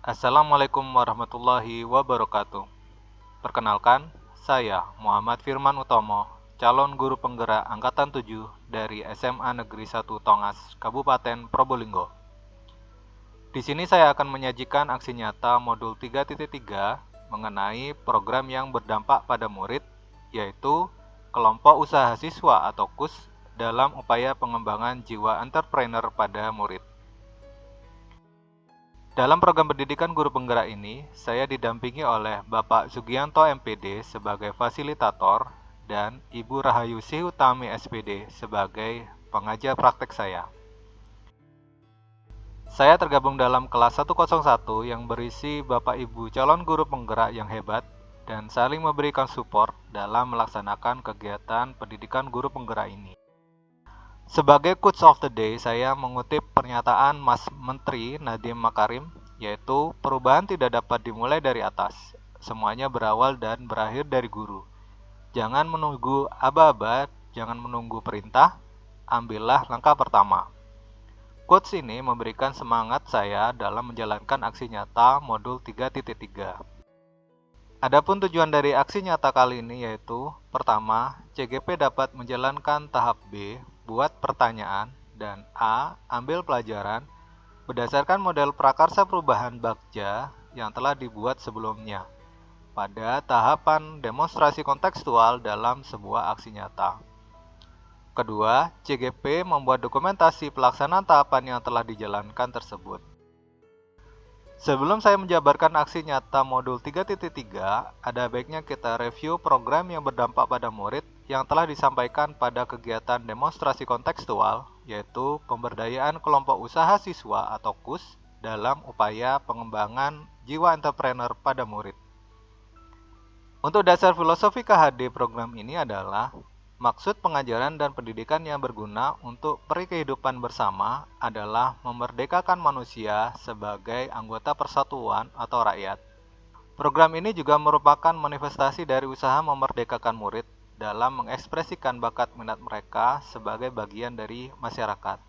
Assalamualaikum warahmatullahi wabarakatuh. Perkenalkan, saya Muhammad Firman Utomo, calon guru penggerak Angkatan 7 dari SMA Negeri 1 Tongas, Kabupaten Probolinggo. Di sini saya akan menyajikan aksi nyata modul 3.3 mengenai program yang berdampak pada murid, yaitu kelompok usaha siswa atau KUS dalam upaya pengembangan jiwa entrepreneur pada murid. Dalam program pendidikan guru penggerak ini, saya didampingi oleh Bapak Sugianto MPD sebagai fasilitator dan Ibu Rahayu Sihutami SPD sebagai pengajar praktek saya. Saya tergabung dalam kelas 101 yang berisi Bapak Ibu calon guru penggerak yang hebat dan saling memberikan support dalam melaksanakan kegiatan pendidikan guru penggerak ini. Sebagai Quotes of the Day, saya mengutip pernyataan Mas Menteri Nadiem Makarim, yaitu perubahan tidak dapat dimulai dari atas. Semuanya berawal dan berakhir dari guru. Jangan menunggu aba-aba, jangan menunggu perintah, ambillah langkah pertama. Quotes ini memberikan semangat saya dalam menjalankan aksi nyata modul 3.3. Adapun tujuan dari aksi nyata kali ini yaitu, pertama, CGP dapat menjalankan tahap B, buat pertanyaan, dan A, ambil pelajaran, berdasarkan model prakarsa perubahan Bagja yang telah dibuat sebelumnya, pada tahapan demonstrasi kontekstual dalam sebuah aksi nyata. Kedua, CGP membuat dokumentasi pelaksanaan tahapan yang telah dijalankan tersebut. Sebelum saya menjabarkan aksi nyata modul 3.3, ada baiknya kita review program yang berdampak pada murid yang telah disampaikan pada kegiatan demonstrasi kontekstual, yaitu pemberdayaan kelompok usaha siswa atau KUS dalam upaya pengembangan jiwa entrepreneur pada murid. Untuk dasar filosofi KHD program ini adalah maksud pengajaran dan pendidikan yang berguna untuk peri kehidupan bersama adalah memerdekakan manusia sebagai anggota persatuan atau rakyat. Program ini juga merupakan manifestasi dari usaha memerdekakan murid dalam mengekspresikan bakat minat mereka sebagai bagian dari masyarakat.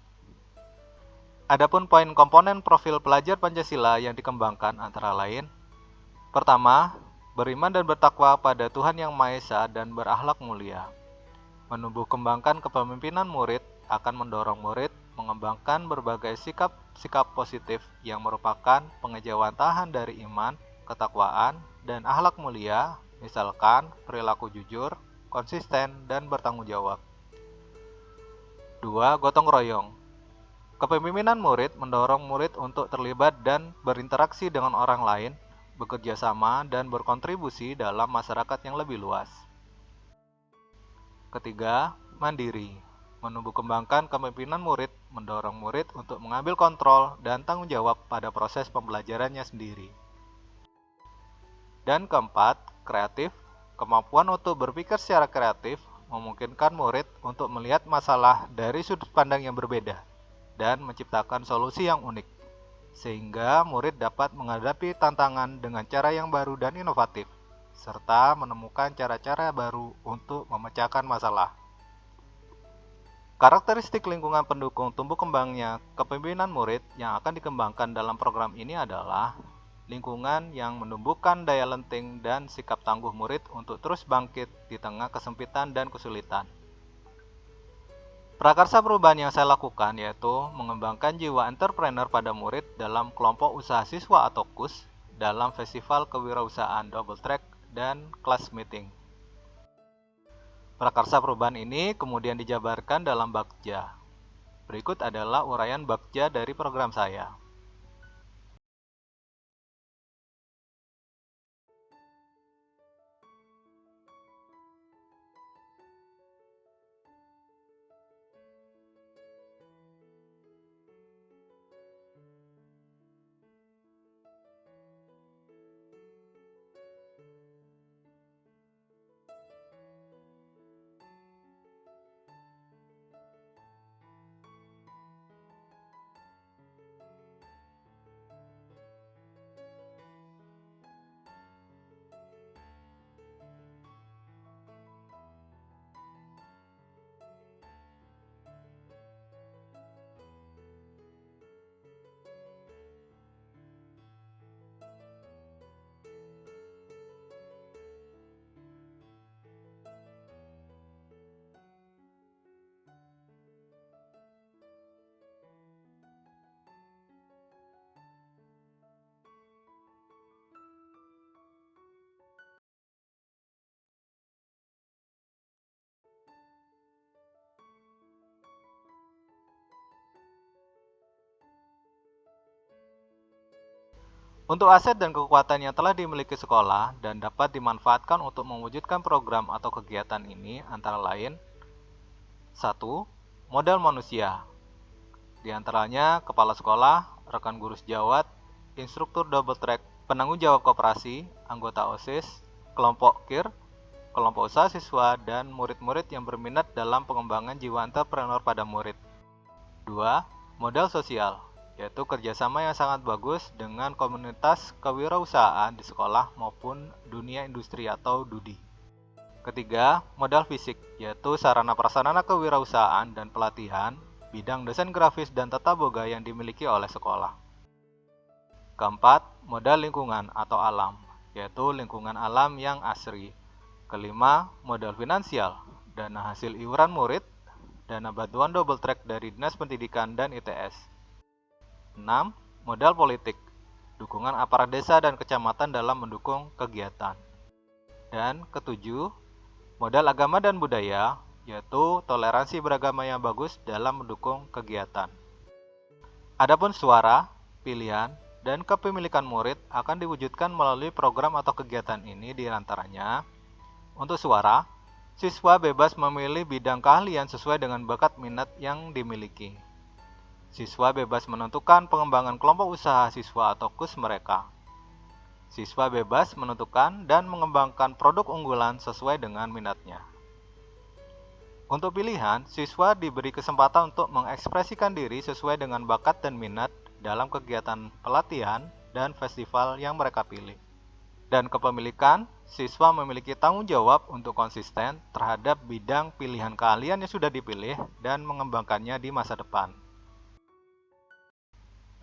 Adapun poin komponen profil pelajar Pancasila yang dikembangkan antara lain: pertama, beriman dan bertakwa pada Tuhan Yang Maha Esa dan berakhlak mulia. Menumbuh kembangkan kepemimpinan murid akan mendorong murid mengembangkan berbagai sikap-sikap positif yang merupakan pengejawantahan dari iman, ketakwaan, dan akhlak mulia, misalkan perilaku jujur, konsisten, dan bertanggung jawab. 2. Gotong royong. Kepemimpinan murid mendorong murid untuk terlibat dan berinteraksi dengan orang lain, bekerja sama, dan berkontribusi dalam masyarakat yang lebih luas. Ketiga, mandiri. Menumbuh kembangkan kepemimpinan murid mendorong murid untuk mengambil kontrol dan tanggung jawab pada proses pembelajarannya sendiri. Dan keempat, kreatif. Kemampuan untuk berpikir secara kreatif memungkinkan murid untuk melihat masalah dari sudut pandang yang berbeda dan menciptakan solusi yang unik, sehingga murid dapat menghadapi tantangan dengan cara yang baru dan inovatif, serta menemukan cara-cara baru untuk memecahkan masalah. Karakteristik lingkungan pendukung tumbuh kembangnya kepemimpinan murid yang akan dikembangkan dalam program ini adalah lingkungan yang menumbuhkan daya lenting dan sikap tangguh murid untuk terus bangkit di tengah kesempitan dan kesulitan. Prakarsa perubahan yang saya lakukan yaitu mengembangkan jiwa entrepreneur pada murid dalam kelompok usaha siswa atau KUS dalam festival kewirausahaan Double Track dan kelas meeting. Prakarsa perubahan ini kemudian dijabarkan dalam Bagja. Berikut adalah uraian Bagja dari program saya. Untuk aset dan kekuatan yang telah dimiliki sekolah dan dapat dimanfaatkan untuk mewujudkan program atau kegiatan ini antara lain: 1. Modal manusia. Di antaranya kepala sekolah, rekan guru sejawat, instruktur double track, penanggung jawab koperasi, anggota OSIS, kelompok KIR, kelompok usaha siswa, dan murid-murid yang berminat dalam pengembangan jiwa entrepreneur pada murid. 2. Modal sosial, yaitu kerjasama yang sangat bagus dengan komunitas kewirausahaan di sekolah maupun dunia industri atau DUDI. Ketiga, modal fisik, yaitu sarana prasarana kewirausahaan dan pelatihan bidang desain grafis dan tata boga yang dimiliki oleh sekolah. Keempat, modal lingkungan atau alam, yaitu lingkungan alam yang asri. Kelima, modal finansial, dana hasil iuran murid, dana bantuan double track dari Dinas Pendidikan dan ITS. 6. Modal politik, dukungan aparat desa dan kecamatan dalam mendukung kegiatan. Dan ketujuh, modal agama dan budaya, yaitu toleransi beragama yang bagus dalam mendukung kegiatan. Adapun suara, pilihan, dan kepemilikan murid akan diwujudkan melalui program atau kegiatan ini diantaranya: untuk suara, siswa bebas memilih bidang keahlian sesuai dengan bakat minat yang dimiliki. Siswa bebas menentukan pengembangan kelompok usaha siswa atau KUS mereka. Siswa bebas menentukan dan mengembangkan produk unggulan sesuai dengan minatnya. Untuk pilihan, siswa diberi kesempatan untuk mengekspresikan diri sesuai dengan bakat dan minat dalam kegiatan pelatihan dan festival yang mereka pilih. Dan kepemilikan, siswa memiliki tanggung jawab untuk konsisten terhadap bidang pilihan keahlian yang sudah dipilih dan mengembangkannya di masa depan.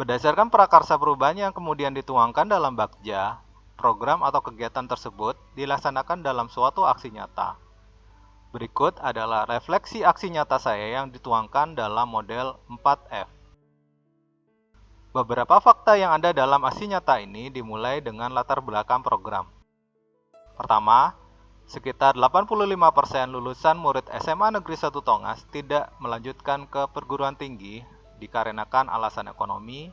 Berdasarkan prakarsa perubahan yang kemudian dituangkan dalam Bagja, program atau kegiatan tersebut dilaksanakan dalam suatu aksi nyata. Berikut adalah refleksi aksi nyata saya yang dituangkan dalam model 4F. Beberapa fakta yang ada dalam aksi nyata ini dimulai dengan latar belakang program. Pertama, sekitar 85% lulusan murid SMA Negeri 1 Tongas tidak melanjutkan ke perguruan tinggi dikarenakan alasan ekonomi,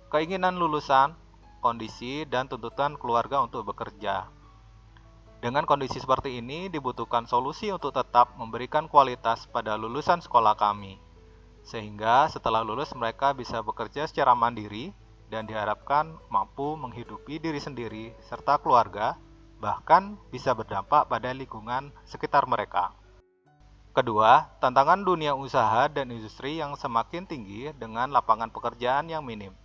keinginan lulusan, kondisi, dan tuntutan keluarga untuk bekerja. Dengan kondisi seperti ini, dibutuhkan solusi untuk tetap memberikan kualitas pada lulusan sekolah kami, sehingga setelah lulus mereka bisa bekerja secara mandiri dan diharapkan mampu menghidupi diri sendiri serta keluarga, bahkan bisa berdampak pada lingkungan sekitar mereka. Kedua, tantangan dunia usaha dan industri yang semakin tinggi dengan lapangan pekerjaan yang minim,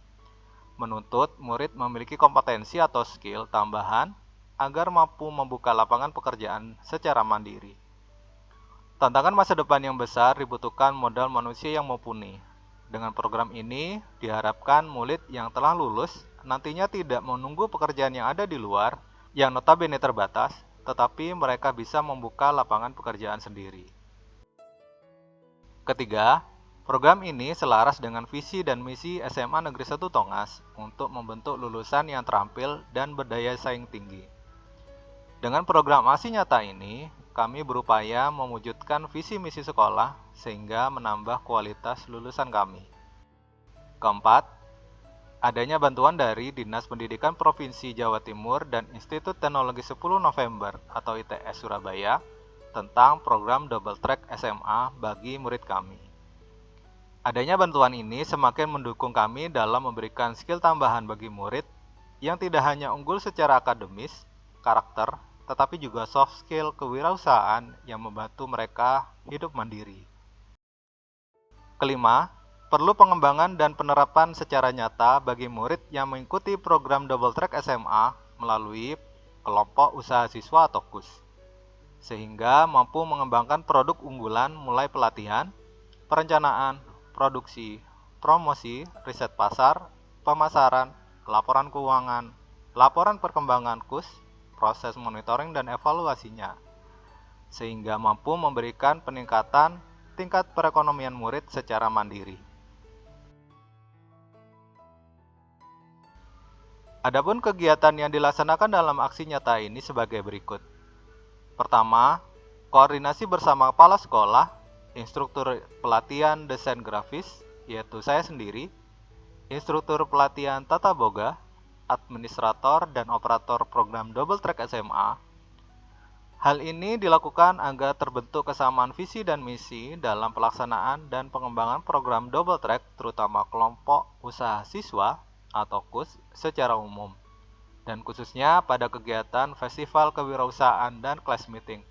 menuntut murid memiliki kompetensi atau skill tambahan agar mampu membuka lapangan pekerjaan secara mandiri. Tantangan masa depan yang besar dibutuhkan modal manusia yang mumpuni. Dengan program ini, diharapkan murid yang telah lulus nantinya tidak menunggu pekerjaan yang ada di luar, yang notabene terbatas, tetapi mereka bisa membuka lapangan pekerjaan sendiri. Ketiga, program ini selaras dengan visi dan misi SMA Negeri 1 Tongas untuk membentuk lulusan yang terampil dan berdaya saing tinggi. Dengan program aksi nyata ini, kami berupaya mewujudkan visi misi sekolah sehingga menambah kualitas lulusan kami. Keempat, adanya bantuan dari Dinas Pendidikan Provinsi Jawa Timur dan Institut Teknologi 10 November atau ITS Surabaya tentang program Double Track SMA bagi murid kami. Adanya bantuan ini semakin mendukung kami dalam memberikan skill tambahan bagi murid yang tidak hanya unggul secara akademis, karakter, tetapi juga soft skill kewirausahaan yang membantu mereka hidup mandiri. Kelima, perlu pengembangan dan penerapan secara nyata bagi murid yang mengikuti program Double Track SMA melalui kelompok usaha siswa atau KUS, sehingga mampu mengembangkan produk unggulan mulai pelatihan, perencanaan, produksi, promosi, riset pasar, pemasaran, laporan keuangan, laporan perkembangan KUS, proses monitoring dan evaluasinya, sehingga mampu memberikan peningkatan tingkat perekonomian murid secara mandiri. Adapun kegiatan yang dilaksanakan dalam aksi nyata ini sebagai berikut. Pertama, koordinasi bersama kepala sekolah, instruktur pelatihan desain grafis, yaitu saya sendiri, instruktur pelatihan tata boga, administrator, dan operator program double track SMA. Hal ini dilakukan agar terbentuk kesamaan visi dan misi dalam pelaksanaan dan pengembangan program double track, terutama kelompok usaha siswa atau KUS secara umum, dan khususnya pada kegiatan festival kewirausahaan dan class meeting.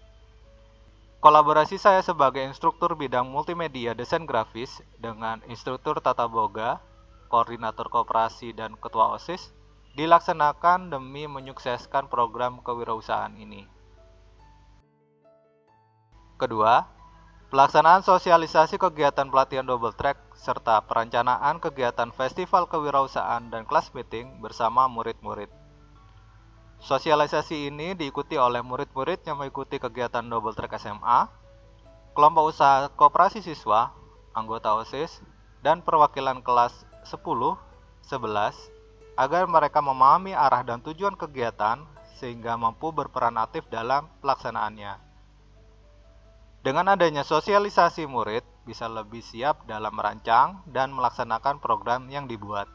Kolaborasi saya sebagai instruktur bidang multimedia desain grafis dengan instruktur tata boga, koordinator koperasi, dan ketua OSIS dilaksanakan demi menyukseskan program kewirausahaan ini. Kedua, pelaksanaan sosialisasi kegiatan pelatihan double track serta perencanaan kegiatan festival kewirausahaan dan class meeting bersama murid-murid. Sosialisasi ini diikuti oleh murid-murid yang mengikuti kegiatan double track SMA, kelompok usaha koperasi siswa, anggota OSIS, dan perwakilan kelas 10, 11, agar mereka memahami arah dan tujuan kegiatan sehingga mampu berperan aktif dalam pelaksanaannya. Dengan adanya sosialisasi, murid bisa lebih siap dalam merancang dan melaksanakan program yang dibuat.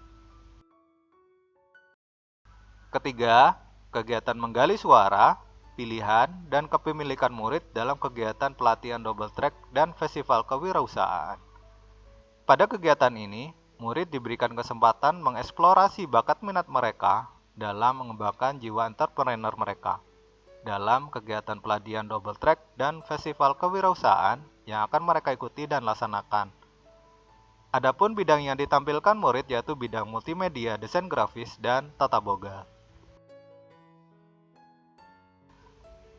Ketiga, kegiatan menggali suara, pilihan, dan kepemilikan murid dalam kegiatan pelatihan double track dan festival kewirausahaan. Pada kegiatan ini, murid diberikan kesempatan mengeksplorasi bakat minat mereka dalam mengembangkan jiwa entrepreneur mereka dalam kegiatan pelatihan double track dan festival kewirausahaan yang akan mereka ikuti dan laksanakan. Adapun bidang yang ditampilkan murid yaitu bidang multimedia, desain grafis, dan tata boga.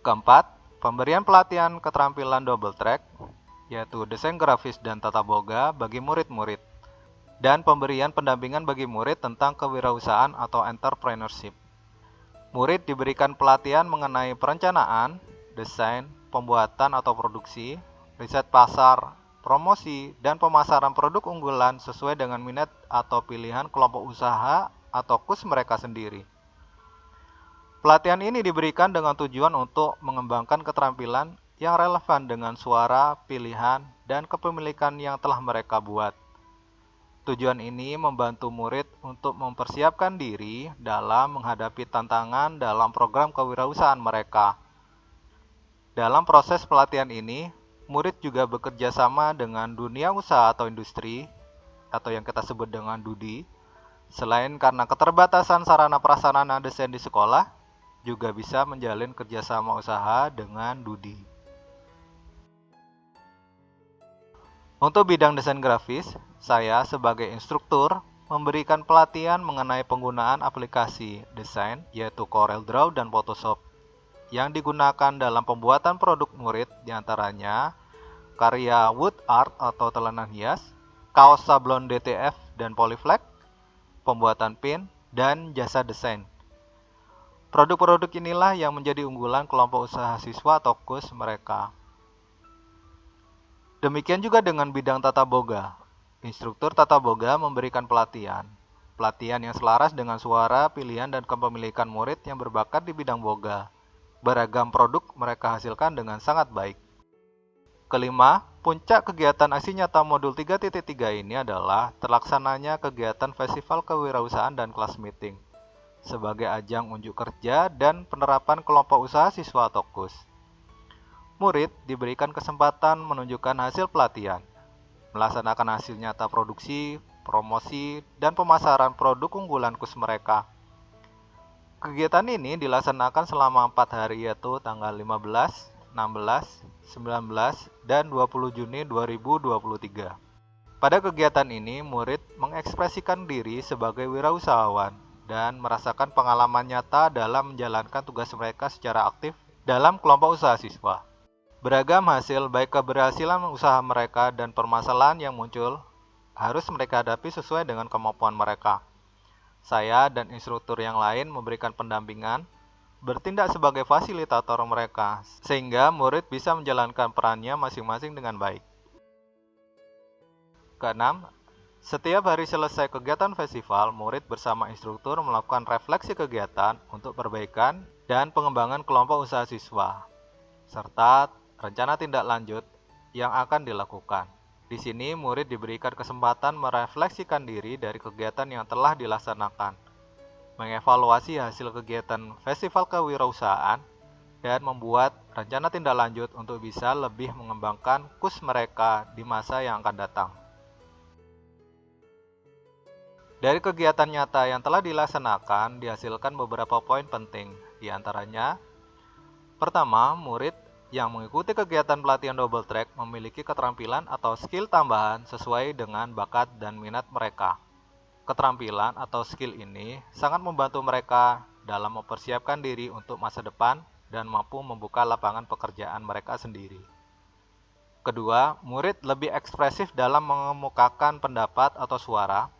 Keempat, pemberian pelatihan keterampilan double track, yaitu desain grafis dan tata boga bagi murid-murid, dan pemberian pendampingan bagi murid tentang kewirausahaan atau entrepreneurship. Murid diberikan pelatihan mengenai perencanaan, desain, pembuatan atau produksi, riset pasar, promosi, dan pemasaran produk unggulan sesuai dengan minat atau pilihan kelompok usaha atau KUS mereka sendiri. Pelatihan ini diberikan dengan tujuan untuk mengembangkan keterampilan yang relevan dengan suara, pilihan, dan kepemilikan yang telah mereka buat. Tujuan ini membantu murid untuk mempersiapkan diri dalam menghadapi tantangan dalam program kewirausahaan mereka. Dalam proses pelatihan ini, murid juga bekerja sama dengan dunia usaha atau industri, atau yang kita sebut dengan DUDI. Selain karena keterbatasan sarana prasarana desain di sekolah, juga bisa menjalin kerjasama usaha dengan DUDI. Untuk bidang desain grafis, saya sebagai instruktur memberikan pelatihan mengenai penggunaan aplikasi desain yaitu CorelDRAW dan Photoshop yang digunakan dalam pembuatan produk murid, diantaranya karya wood art atau telanan hias, kaos sablon DTF dan Polyflex, pembuatan pin, dan jasa desain. Produk-produk inilah yang menjadi unggulan kelompok usaha siswa atau KUS mereka. Demikian juga dengan bidang tata boga. Instruktur tata boga memberikan pelatihan yang selaras dengan suara, pilihan, dan kepemilikan murid yang berbakat di bidang boga. Beragam produk mereka hasilkan dengan sangat baik. Kelima, puncak kegiatan aksi nyata modul 3.3 ini adalah terlaksananya kegiatan festival kewirausahaan dan kelas meeting sebagai ajang unjuk kerja dan penerapan kelompok usaha siswa atau KUS. Murid diberikan kesempatan menunjukkan hasil pelatihan, melaksanakan hasil nyata produksi, promosi, dan pemasaran produk unggulan KUS mereka. Kegiatan ini dilaksanakan selama 4 hari yaitu tanggal 15, 16, 19, dan 20 Juni 2023. Pada kegiatan ini, murid mengekspresikan diri sebagai wirausahawan dan merasakan pengalaman nyata dalam menjalankan tugas mereka secara aktif dalam kelompok usaha siswa. Beragam hasil baik keberhasilan usaha mereka dan permasalahan yang muncul harus mereka hadapi sesuai dengan kemampuan mereka. Saya dan instruktur yang lain memberikan pendampingan, bertindak sebagai fasilitator mereka, sehingga murid bisa menjalankan perannya masing-masing dengan baik. Keenam, setiap hari selesai kegiatan festival, murid bersama instruktur melakukan refleksi kegiatan untuk perbaikan dan pengembangan kelompok usaha siswa, serta rencana tindak lanjut yang akan dilakukan. Di sini, murid diberikan kesempatan merefleksikan diri dari kegiatan yang telah dilaksanakan. mengevaluasi hasil kegiatan festival kewirausahaan, dan membuat rencana tindak lanjut untuk bisa lebih mengembangkan KUS mereka di masa yang akan datang. Dari kegiatan nyata yang telah dilaksanakan, dihasilkan beberapa poin penting, di antaranya, pertama, murid yang mengikuti kegiatan pelatihan double track memiliki keterampilan atau skill tambahan sesuai dengan bakat dan minat mereka. Keterampilan atau skill ini sangat membantu mereka dalam mempersiapkan diri untuk masa depan dan mampu membuka lapangan pekerjaan mereka sendiri. Kedua, murid lebih ekspresif dalam mengemukakan pendapat atau suara,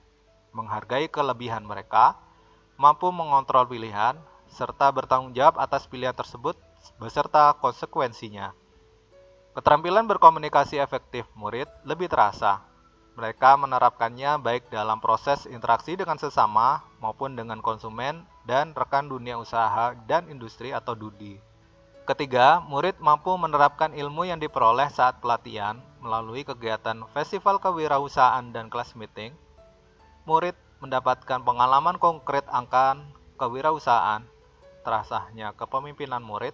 menghargai kelebihan mereka, mampu mengontrol pilihan, serta bertanggung jawab atas pilihan tersebut beserta konsekuensinya. Keterampilan berkomunikasi efektif murid lebih terasa. Mereka menerapkannya baik dalam proses interaksi dengan sesama maupun dengan konsumen dan rekan dunia usaha dan industri atau DUDI. Ketiga, murid mampu menerapkan ilmu yang diperoleh saat pelatihan melalui kegiatan festival kewirausahaan dan kelas meeting. Murid mendapatkan pengalaman konkret akan kewirausahaan, terasanya kepemimpinan murid,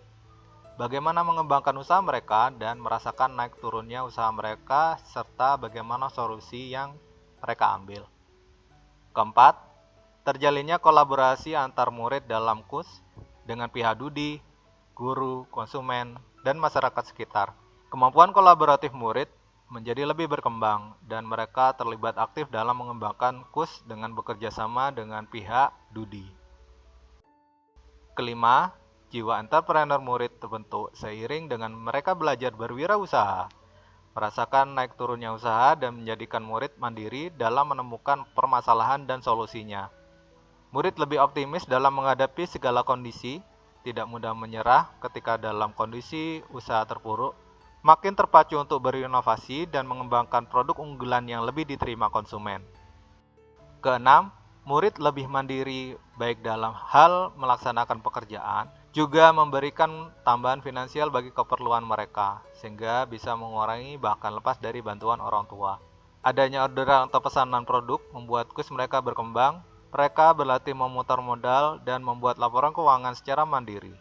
bagaimana mengembangkan usaha mereka dan merasakan naik turunnya usaha mereka serta bagaimana solusi yang mereka ambil. Keempat, terjalinnya kolaborasi antar murid dalam KUS dengan pihak DUDI, guru, konsumen, dan masyarakat sekitar. Kemampuan kolaboratif murid menjadi lebih berkembang dan mereka terlibat aktif dalam mengembangkan KUS dengan bekerja sama dengan pihak DUDI. Kelima, jiwa entrepreneur murid terbentuk seiring dengan mereka belajar berwirausaha, merasakan naik turunnya usaha dan menjadikan murid mandiri dalam menemukan permasalahan dan solusinya. Murid lebih optimis dalam menghadapi segala kondisi, tidak mudah menyerah ketika dalam kondisi usaha terpuruk, makin terpacu untuk berinovasi dan mengembangkan produk unggulan yang lebih diterima konsumen. Keenam, murid lebih mandiri baik dalam hal melaksanakan pekerjaan, juga memberikan tambahan finansial bagi keperluan mereka, sehingga bisa mengurangi bahkan lepas dari bantuan orang tua. Adanya orderan atau pesanan produk membuat KUS mereka berkembang. Mereka berlatih memutar modal dan membuat laporan keuangan secara mandiri.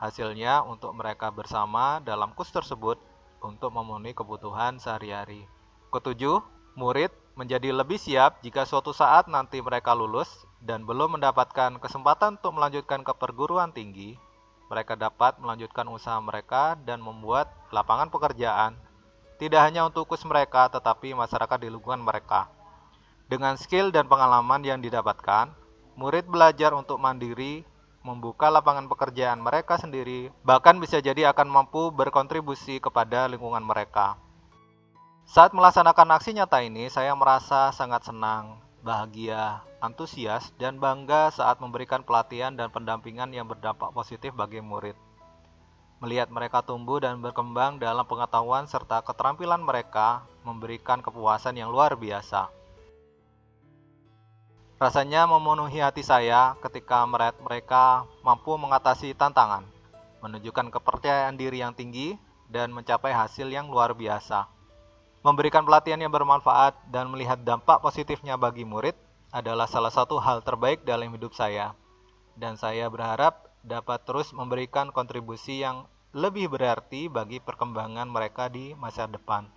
Hasilnya untuk mereka bersama dalam KUS tersebut untuk memenuhi kebutuhan sehari-hari. Ketujuh, murid menjadi lebih siap jika suatu saat nanti mereka lulus dan belum mendapatkan kesempatan untuk melanjutkan ke perguruan tinggi. Mereka dapat melanjutkan usaha mereka dan membuat lapangan pekerjaan tidak hanya untuk KUS mereka tetapi masyarakat di lingkungan mereka. Dengan skill dan pengalaman yang didapatkan, murid belajar untuk mandiri, membuka lapangan pekerjaan mereka sendiri, bahkan bisa jadi akan mampu berkontribusi kepada lingkungan mereka. Saat melaksanakan aksi nyata ini, saya merasa sangat senang, bahagia, antusias, dan bangga saat memberikan pelatihan dan pendampingan yang berdampak positif bagi murid. Melihat mereka tumbuh dan berkembang dalam pengetahuan serta keterampilan mereka memberikan kepuasan yang luar biasa. Rasanya memenuhi hati saya ketika mereka mampu mengatasi tantangan, menunjukkan kepercayaan diri yang tinggi, dan mencapai hasil yang luar biasa. Memberikan pelatihan yang bermanfaat dan melihat dampak positifnya bagi murid adalah salah satu hal terbaik dalam hidup saya. Dan saya berharap dapat terus memberikan kontribusi yang lebih berarti bagi perkembangan mereka di masa depan.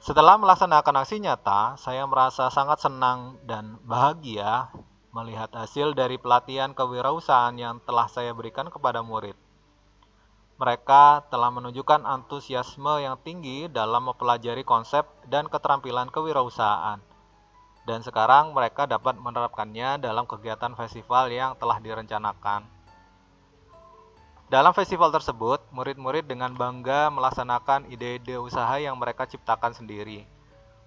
Setelah melaksanakan aksi nyata, saya merasa sangat senang dan bahagia melihat hasil dari pelatihan kewirausahaan yang telah saya berikan kepada murid. Mereka telah menunjukkan antusiasme yang tinggi dalam mempelajari konsep dan keterampilan kewirausahaan. Dan sekarang mereka dapat menerapkannya dalam kegiatan festival yang telah direncanakan. Dalam festival tersebut, murid-murid dengan bangga melaksanakan ide-ide usaha yang mereka ciptakan sendiri.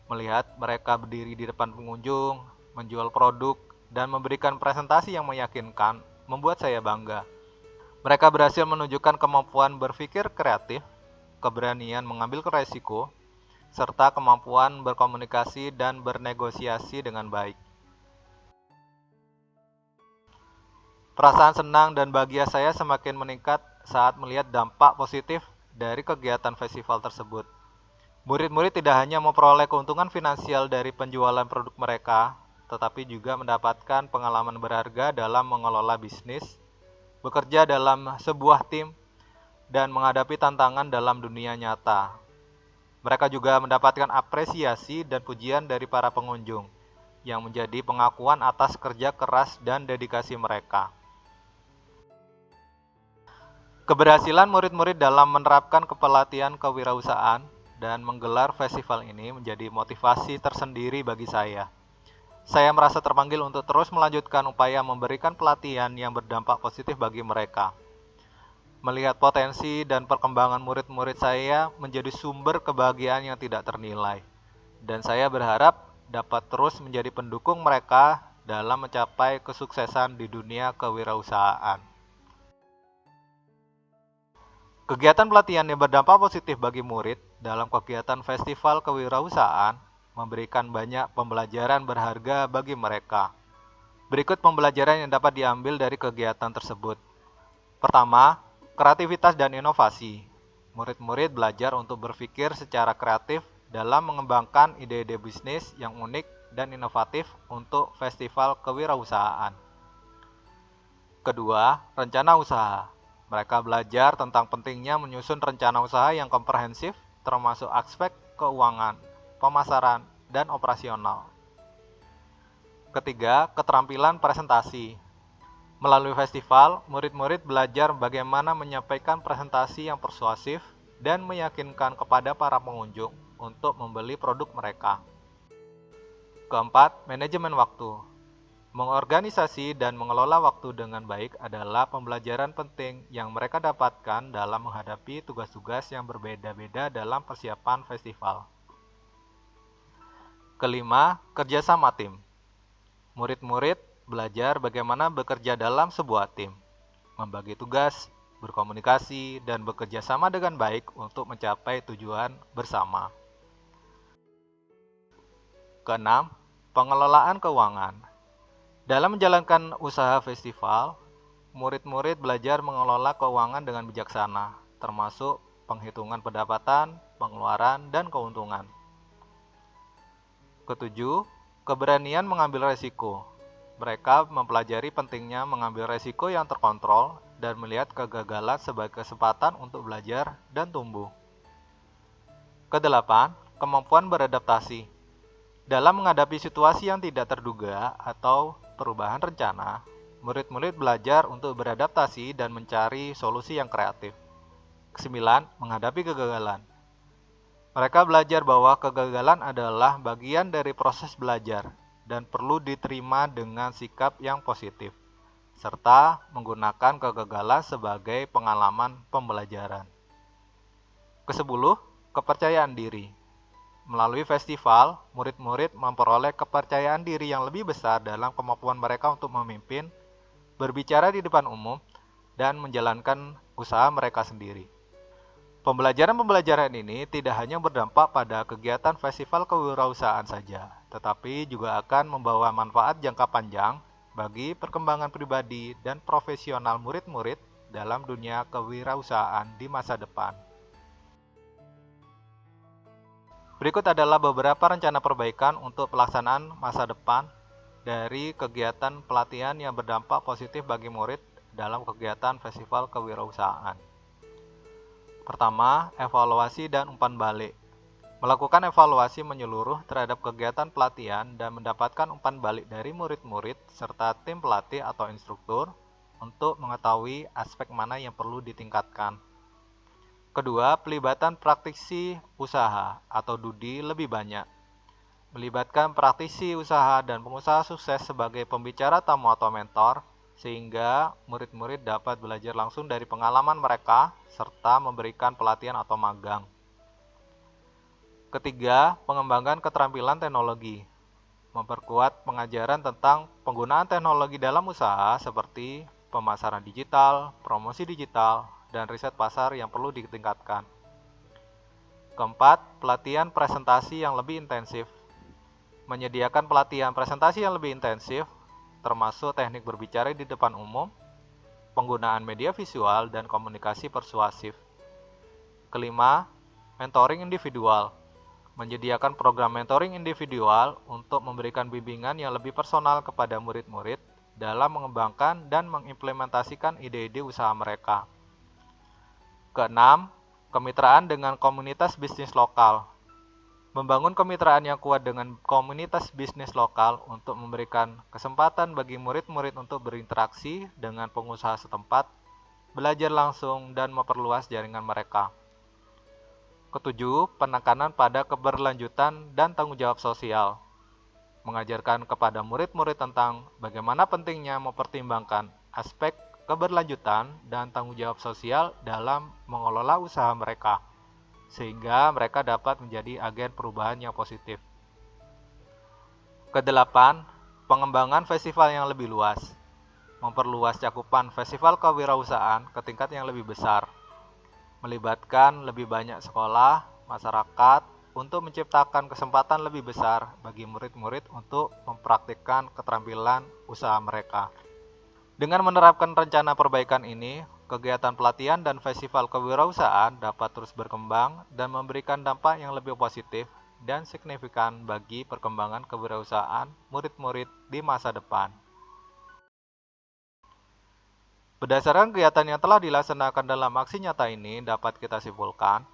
Melihat mereka berdiri di depan pengunjung, menjual produk, dan memberikan presentasi yang meyakinkan, membuat saya bangga. Mereka berhasil menunjukkan kemampuan berpikir kreatif, keberanian mengambil resiko, serta kemampuan berkomunikasi dan bernegosiasi dengan baik. Perasaan senang dan bahagia saya semakin meningkat saat melihat dampak positif dari kegiatan festival tersebut. Murid-murid tidak hanya memperoleh keuntungan finansial dari penjualan produk mereka, tetapi juga mendapatkan pengalaman berharga dalam mengelola bisnis, bekerja dalam sebuah tim, dan menghadapi tantangan dalam dunia nyata. Mereka juga mendapatkan apresiasi dan pujian dari para pengunjung, yang menjadi pengakuan atas kerja keras dan dedikasi mereka. Keberhasilan murid-murid dalam menerapkan kepelatihan kewirausahaan dan menggelar festival ini menjadi motivasi tersendiri bagi saya. Saya merasa terpanggil untuk terus melanjutkan upaya memberikan pelatihan yang berdampak positif bagi mereka. Melihat potensi dan perkembangan murid-murid saya menjadi sumber kebahagiaan yang tidak ternilai. Dan saya berharap dapat terus menjadi pendukung mereka dalam mencapai kesuksesan di dunia kewirausahaan. Kegiatan pelatihan yang berdampak positif bagi murid dalam kegiatan festival kewirausahaan memberikan banyak pembelajaran berharga bagi mereka. Berikut pembelajaran yang dapat diambil dari kegiatan tersebut. Pertama, kreativitas dan inovasi. Murid-murid belajar untuk berpikir secara kreatif dalam mengembangkan ide-ide bisnis yang unik dan inovatif untuk festival kewirausahaan. Kedua, rencana usaha. Mereka belajar tentang pentingnya menyusun rencana usaha yang komprehensif, termasuk aspek keuangan, pemasaran, dan operasional. Ketiga, keterampilan presentasi. Melalui festival, murid-murid belajar bagaimana menyampaikan presentasi yang persuasif dan meyakinkan kepada para pengunjung untuk membeli produk mereka. Keempat, manajemen waktu. Mengorganisasi dan mengelola waktu dengan baik adalah pembelajaran penting yang mereka dapatkan dalam menghadapi tugas-tugas yang berbeda-beda dalam persiapan festival. Kelima, kerjasama tim. Murid-murid belajar bagaimana bekerja dalam sebuah tim, membagi tugas, berkomunikasi, dan bekerja sama dengan baik untuk mencapai tujuan bersama. Keenam, pengelolaan keuangan. Dalam menjalankan usaha festival, murid-murid belajar mengelola keuangan dengan bijaksana, termasuk penghitungan pendapatan, pengeluaran, dan keuntungan. Ketujuh, keberanian mengambil resiko. Mereka mempelajari pentingnya mengambil resiko yang terkontrol dan melihat kegagalan sebagai kesempatan untuk belajar dan tumbuh. Kedelapan, kemampuan beradaptasi. Dalam menghadapi situasi yang tidak terduga atau perubahan rencana, murid-murid belajar untuk beradaptasi dan mencari solusi yang kreatif. Kesembilan, menghadapi kegagalan. Mereka belajar bahwa kegagalan adalah bagian dari proses belajar dan perlu diterima dengan sikap yang positif, serta menggunakan kegagalan sebagai pengalaman pembelajaran. Kesepuluh, kepercayaan diri. Melalui festival, murid-murid memperoleh kepercayaan diri yang lebih besar dalam kemampuan mereka untuk memimpin, berbicara di depan umum, dan menjalankan usaha mereka sendiri. Pembelajaran-pembelajaran ini tidak hanya berdampak pada kegiatan festival kewirausahaan saja, tetapi juga akan membawa manfaat jangka panjang bagi perkembangan pribadi dan profesional murid-murid dalam dunia kewirausahaan di masa depan. Berikut adalah beberapa rencana perbaikan untuk pelaksanaan masa depan dari kegiatan pelatihan yang berdampak positif bagi murid dalam kegiatan festival kewirausahaan. Pertama, evaluasi dan umpan balik. Melakukan evaluasi menyeluruh terhadap kegiatan pelatihan dan mendapatkan umpan balik dari murid-murid serta tim pelatih atau instruktur untuk mengetahui aspek mana yang perlu ditingkatkan. Kedua, pelibatan praktisi usaha atau DUDI lebih banyak. Melibatkan praktisi usaha dan pengusaha sukses sebagai pembicara tamu atau mentor, sehingga murid-murid dapat belajar langsung dari pengalaman mereka, serta memberikan pelatihan atau magang. Ketiga, pengembangan keterampilan teknologi. Memperkuat pengajaran tentang penggunaan teknologi dalam usaha seperti pemasaran digital, promosi digital, dan riset pasar yang perlu ditingkatkan. Keempat, pelatihan presentasi yang lebih intensif. Menyediakan pelatihan presentasi yang lebih intensif, termasuk teknik berbicara di depan umum, penggunaan media visual, dan komunikasi persuasif. Kelima, mentoring individual. menyediakan program mentoring individual untuk memberikan bimbingan yang lebih personal kepada murid-murid dalam mengembangkan dan mengimplementasikan ide-ide usaha mereka. Keenam, kemitraan dengan komunitas bisnis lokal. Membangun kemitraan yang kuat dengan komunitas bisnis lokal untuk memberikan kesempatan bagi murid-murid untuk berinteraksi dengan pengusaha setempat, belajar langsung, dan memperluas jaringan mereka. Ketujuh, penekanan pada keberlanjutan dan tanggung jawab sosial. Mengajarkan kepada murid-murid tentang bagaimana pentingnya mempertimbangkan aspek keberlanjutan dan tanggung jawab sosial dalam mengelola usaha mereka, sehingga mereka dapat menjadi agen perubahan yang positif. Kedelapan, pengembangan festival yang lebih luas. Memperluas cakupan festival kewirausahaan ke tingkat yang lebih besar, melibatkan lebih banyak sekolah, masyarakat, untuk menciptakan kesempatan lebih besar bagi murid-murid untuk mempraktikkan keterampilan usaha mereka. Dengan menerapkan rencana perbaikan ini, kegiatan pelatihan dan festival kewirausahaan dapat terus berkembang dan memberikan dampak yang lebih positif dan signifikan bagi perkembangan kewirausahaan murid-murid di masa depan. Berdasarkan kegiatan yang telah dilaksanakan dalam aksi nyata ini, dapat kita simpulkan,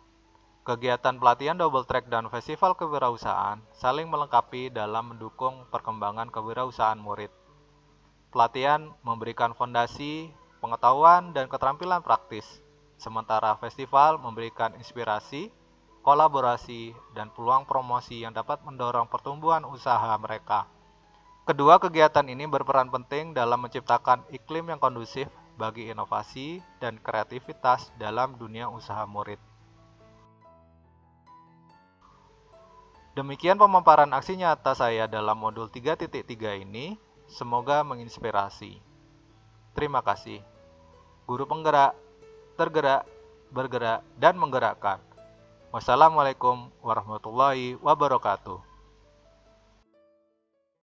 kegiatan pelatihan double track dan festival kewirausahaan saling melengkapi dalam mendukung perkembangan kewirausahaan murid. Pelatihan memberikan fondasi, pengetahuan, dan keterampilan praktis, sementara festival memberikan inspirasi, kolaborasi, dan peluang promosi yang dapat mendorong pertumbuhan usaha mereka. Kedua kegiatan ini berperan penting dalam menciptakan iklim yang kondusif bagi inovasi dan kreativitas dalam dunia usaha murid. Demikian pemaparan aksi nyata saya dalam modul 3.3 ini, semoga menginspirasi. Terima kasih. Guru penggerak, tergerak, bergerak, dan menggerakkan. Wassalamualaikum warahmatullahi wabarakatuh.